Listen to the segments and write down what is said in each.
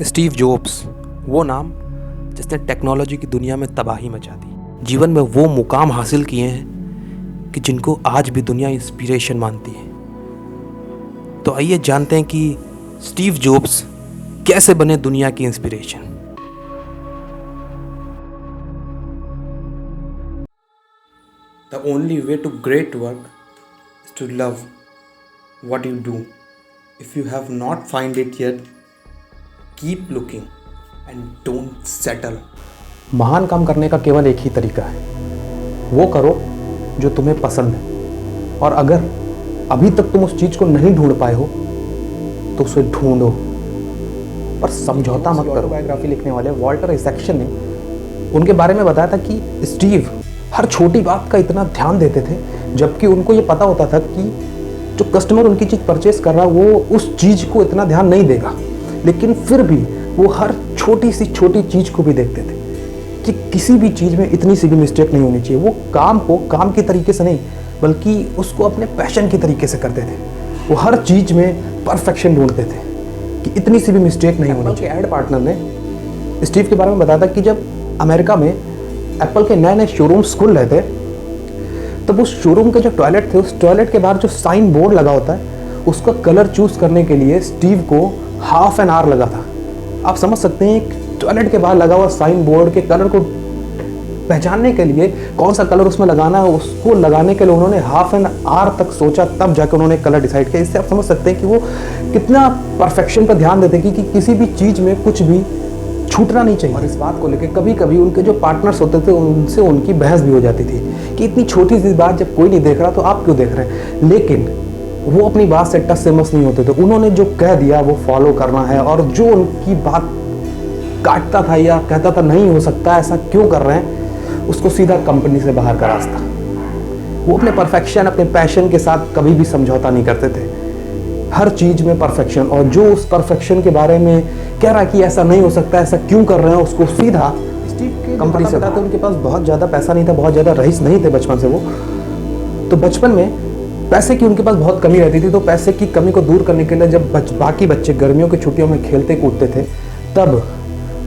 Steve jobs, वो नाम जिसने टेक्नोलॉजी की दुनिया में तबाही मचा दी, जीवन में वो मुकाम हासिल किए हैं कि जिनको आज भी दुनिया इंस्पिरेशन मानती है। तो आइए जानते हैं कि स्टीव जॉब्स कैसे बने दुनिया की inspiration. The only way to great work is to love what you do. If you have not find it yet, keep looking and don't settle. महान काम करने का केवल एक ही तरीका है, वो करो जो तुम्हें पसंद है। और अगर अभी तक तुम उस चीज को नहीं ढूंढ पाए हो तो उसे ढूंढो, पर समझौता मत करो। बायोग्राफी लिखने वाले वॉल्टर आइजैक्सन ने उनके बारे में बताया था कि स्टीव हर छोटी बात का इतना ध्यान देते थे, जबकि उनको ये पता होता था कि जो कस्टमर उनकी चीज़ परचेस कर रहा है वो उस चीज़ को इतना ध्यान नहीं देगा, लेकिन फिर भी वो हर छोटी सी छोटी चीज़ को भी देखते थे कि किसी भी चीज़ में इतनी सी भी मिस्टेक नहीं होनी चाहिए। वो काम को काम के तरीके से नहीं बल्कि उसको अपने पैशन के तरीके से करते थे। वो हर चीज़ में परफेक्शन ढूंढते थे कि इतनी सी भी मिस्टेक नहीं होनी चाहिए। एड पार्टनर ने स्टीव के बारे में बताया था कि जब अमेरिका में एप्पल के नए नए शोरूम्स खुल रहे थे तब उस शोरूम के जो टॉयलेट थे, उस टॉयलेट के बाहर जो साइन बोर्ड लगा होता है उसका कलर चूज करने के लिए स्टीव को हाफ एन आवर लगा था। आप समझ सकते हैं टॉयलेट के बाहर लगा हुआ साइन बोर्ड के कलर को पहचानने के लिए कौन सा कलर उसमें लगाना है, उसको लगाने के लिए उन्होंने हाफ एन आवर तक सोचा, तब जाकर उन्होंने कलर डिसाइड किया। इससे आप समझ सकते हैं कि वो कितना परफेक्शन पर ध्यान देते कि किसी भी चीज़ में कुछ भी छूटना नहीं चाहिए। और इस बात को लेकर कभी कभी उनके जो पार्टनर्स होते थे उनसे उनकी बहस भी हो जाती थी कि इतनी छोटी सी बात जब कोई नहीं देख रहा तो आप क्यों देख रहे हैं। लेकिन वो अपनी बात से टस से मस नहीं होते थे। उन्होंने जो कह दिया वो फॉलो करना है, और जो उनकी बात काटता था या कहता था नहीं हो सकता, ऐसा क्यों कर रहे हैं, उसको सीधा कंपनी से बाहर का रास्ता। वो अपने परफेक्शन, अपने पैशन के साथ कभी भी समझौता नहीं करते थे, हर चीज़ में परफेक्शन। और जो उस परफेक्शन के बारे में कह रहा कि ऐसा नहीं हो सकता, ऐसा क्यों कर रहे हैं, उसको सीधा स्टीव के कंपनी से बताते। उनके पास बहुत ज़्यादा पैसा नहीं था, बहुत ज़्यादा रईस नहीं थे बचपन से वो, तो बचपन में पैसे की उनके पास बहुत कमी रहती थी। तो पैसे की कमी को दूर करने के लिए जब बाकी बच्चे गर्मियों की छुट्टियों में खेलते कूदते थे तब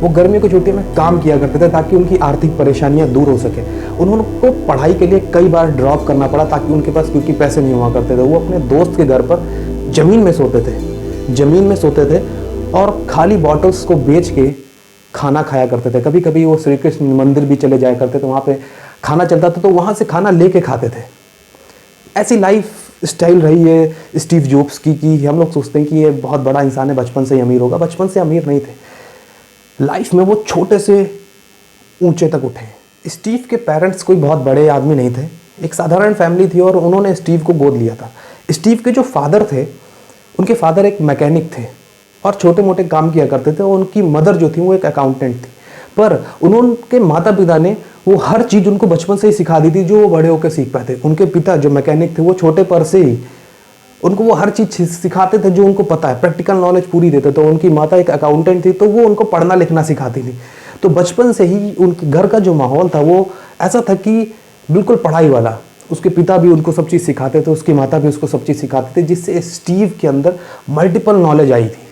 वो गर्मियों की छुट्टियों में काम किया करते थे ताकि उनकी आर्थिक परेशानियां दूर हो सके। उन्होंने पढ़ाई के लिए कई बार ड्रॉप करना पड़ा ताकि उनके पास, क्योंकि पैसे नहीं हुआ करते थे, वो अपने दोस्त के घर पर ज़मीन में सोते थे और खाली बॉटल्स को बेच के खाना खाया करते थे। कभी कभी वो श्री कृष्ण मंदिर भी चले जाया करते थे, वहाँ पे खाना चलता था तो वहाँ से खाना लेके खाते थे। ऐसी लाइफ स्टाइल रही है स्टीव जॉब्स की कि हम लोग सोचते हैं कि ये बहुत बड़ा इंसान है, बचपन से ही अमीर होगा। बचपन से अमीर नहीं थे, लाइफ में वो छोटे से ऊंचे तक उठे। स्टीव के पेरेंट्स कोई बहुत बड़े आदमी नहीं थे, एक साधारण फैमिली थी और उन्होंने स्टीव को गोद लिया था। स्टीव के जो फादर थे, उनके फादर एक मैकेनिक थे और छोटे मोटे काम किया करते थे, और उनकी मदर जो थी वो एक अकाउंटेंट थी। पर उनके माता पिता ने वो हर चीज़ उनको बचपन से ही सिखा दी थी जो वो बड़े होकर सीख पाए थे। उनके पिता जो मैकेनिक थे वो छोटे पर से ही उनको वो हर चीज़ सिखाते थे जो उनको पता है, प्रैक्टिकल नॉलेज पूरी देते थे। उनकी माता एक अकाउंटेंट थी तो वो उनको पढ़ना लिखना सिखाती थी। तो बचपन से ही उनके घर का जो माहौल था वो ऐसा था कि बिल्कुल पढ़ाई वाला। उसके पिता भी उनको सब चीज़ सिखाते थे, उसकी माता भी उसको सब चीज़ सिखाते थे, जिससे स्टीव के अंदर मल्टीपल नॉलेज आई थी,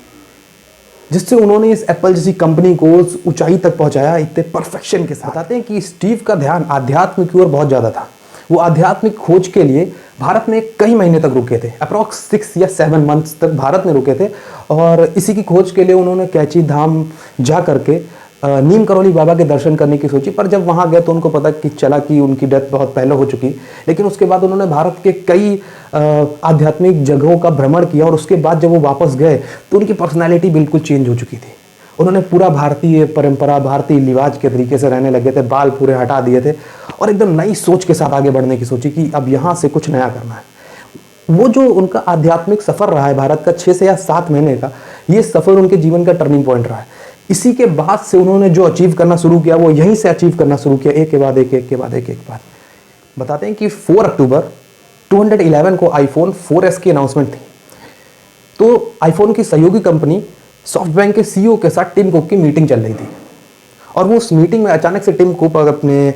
जिससे उन्होंने इस एप्पल जैसी कंपनी को उस ऊंचाई तक पहुंचाया इतने परफेक्शन के साथ। बताते हैं कि स्टीव का ध्यान आध्यात्म की ओर बहुत ज़्यादा था। वो आध्यात्मिक खोज के लिए भारत में कई महीने तक रुके थे, अप्रॉक्स 6 या 7 मंथ्स तक भारत में रुके थे। और इसी की खोज के लिए उन्होंने कैची धाम जा करके नीम करौली बाबा के दर्शन करने की सोची। पर जब वहाँ गए तो उनको पता कि चला कि उनकी डेथ बहुत पहले हो चुकी। लेकिन उसके बाद उन्होंने भारत के कई आध्यात्मिक जगहों का भ्रमण किया, और उसके बाद जब वो वापस गए तो उनकी पर्सनैलिटी बिल्कुल चेंज हो चुकी थी। उन्होंने पूरा भारतीय परंपरा, भारतीय रिवाज के तरीके से रहने लगे थे, बाल पूरे हटा दिए थे और एकदम नई सोच के साथ आगे बढ़ने की सोची कि अब यहाँ से कुछ नया करना है। वो जो उनका आध्यात्मिक सफ़र रहा है भारत का 6 से या 7 महीने का, ये सफ़र उनके जीवन का टर्निंग पॉइंट रहा है। इसी के बाद से उन्होंने जो अचीव करना शुरू किया वो यहीं से अचीव करना शुरू किया, एक के बाद एक बात। बताते हैं कि 4 अक्टूबर 2011 को आईफोन 4S की अनाउंसमेंट थी। तो आईफोन की सहयोगी कंपनी सॉफ्टबैंक के सीईओ के साथ टिम कुक की मीटिंग चल रही थी, और वो उस मीटिंग में अचानक से टिम कुक अपने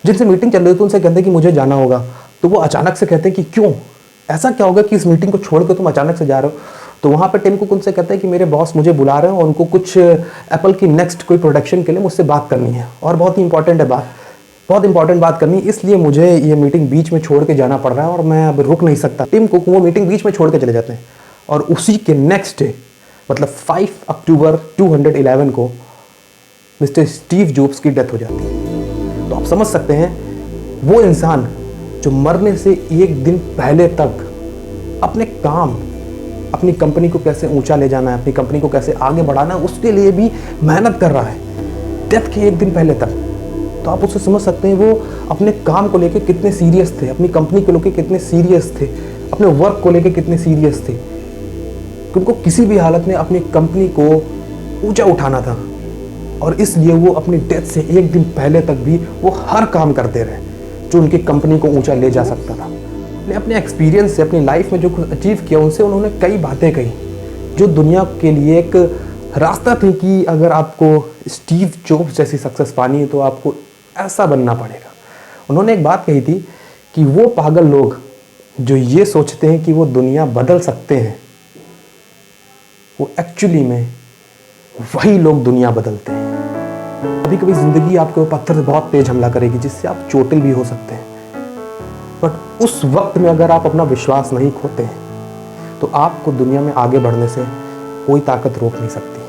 जिनसे मीटिंग चल रही थी उनसे कहते हैं कि मुझे जाना होगा। तो वो अचानक से कहते हैं कि क्यों, ऐसा क्या होगा कि इस मीटिंग को छोड़ कर तुम अचानक से जा रहे हो। तो वहाँ पे टिम कुक उनसे कहते हैं कि मेरे बॉस मुझे बुला रहे हैं और उनको कुछ एप्पल की नेक्स्ट कोई प्रोडक्शन के लिए मुझसे बात करनी है, और बहुत ही इंपॉर्टेंट है बहुत इंपॉर्टेंट बात करनी, इसलिए मुझे ये मीटिंग बीच में छोड़ के जाना पड़ रहा है और मैं अब रुक नहीं सकता। टिम कुक वो मीटिंग बीच में छोड़ के चले जाते हैं और उसी के नेक्स्ट डे मतलब 5 अक्टूबर 2011 को मिस्टर स्टीव जॉब्स की डेथ हो जाती है। तो आप समझ सकते हैं वो इंसान जो मरने से एक दिन पहले तक अपने काम, अपनी कंपनी को कैसे ऊंचा ले जाना है, अपनी कंपनी को कैसे आगे बढ़ाना है, उसके लिए भी मेहनत कर रहा है डेथ के एक दिन पहले तक। तो आप उससे समझ सकते हैं वो अपने काम को लेके कितने सीरियस थे, अपनी कंपनी को लेके कितने सीरियस थे, अपने वर्क को लेके कितने सीरियस थे, कि उनको किसी भी हालत में अपनी कंपनी को ऊंचा उठाना था। और इसलिए वो अपनी डेथ से एक दिन पहले तक भी वो हर काम करते रहे जो उनकी कंपनी को ऊंचा ले जा सकता था। अपने एक्सपीरियंस से, अपनी लाइफ में जो कुछ अचीव किया, उनसे उन्होंने कई बातें कही जो दुनिया के लिए एक रास्ता थी कि अगर आपको स्टीव जॉब्स जैसी सक्सेस पानी है तो आपको ऐसा बनना पड़ेगा। उन्होंने एक बात कही थी कि वो पागल लोग जो ये सोचते हैं कि वो दुनिया बदल सकते हैं, वो एक्चुअली में वही लोग दुनिया बदलते हैं। कभी कभी ज़िंदगी आपके पत्थर से बहुत तेज हमला करेगी जिससे आप चोटिल भी हो सकते हैं, बट उस वक्त में अगर आप अपना विश्वास नहीं खोते हैं तो आपको दुनिया में आगे बढ़ने से कोई ताकत रोक नहीं सकती।